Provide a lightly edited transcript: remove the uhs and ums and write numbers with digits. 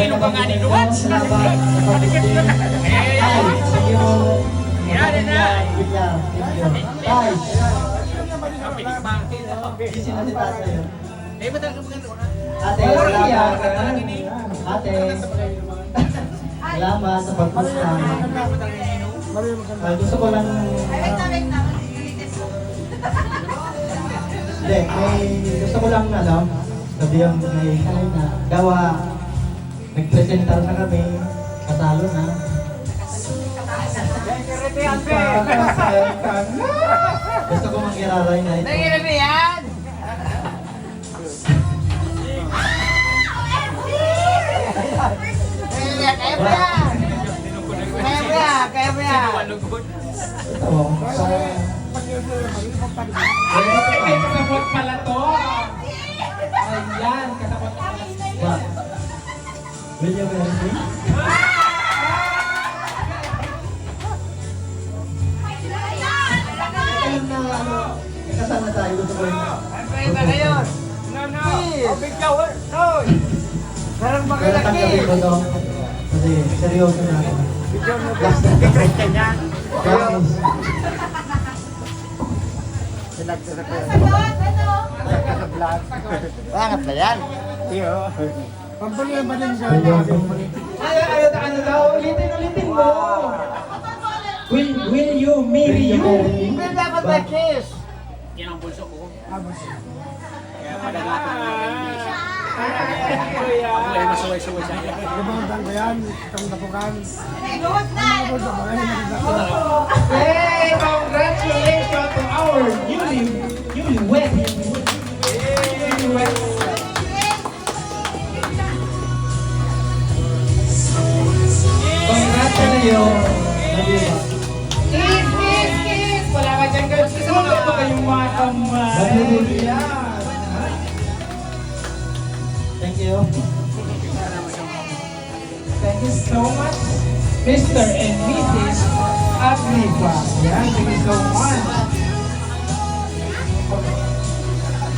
Inom ka nga ni Duwan. Salamat sa pag-ibig. Ay, sige mo. Yan na. Tay, Kapilis ba? busy na si tatay. Eh, ba't ang maganda? Ate, salamat. Ate, salamat sa pagpusta. Gusto ko lang... Hindi, gusto ko lang sabihan may gawa. Nag-presentar na kami, kasalo na. Gusto ko mang-iraray na ito. Nangyayari Kaya mo yan! Ito, May kasabot pala to. Ayan, kasabot pala. What? Will you marry me? Alam na kasal na tayo. Gusto ko yung... Siyempre ba ngayon? Parang Pero tanggapin ko to. Kasi seryoso na ako. Last na to. Promise. Bakit ba yan? Seryoso. Ano daw? Ulitin mo. Will you marry you? Hindi dapat may kiss! Yan ang bulso ko. Kaya padagatan mo yung English. Ako ay masuway-suway sa iyo. Hey, congratulations to our newlywed. Newlywed. Congratulations. Kiss. Wala ka dyan kayo. Susunod pa kayong mga kamay. Thank you. Thank you so much, Mr. and Mrs. Agripa. Yeah, thank you so much.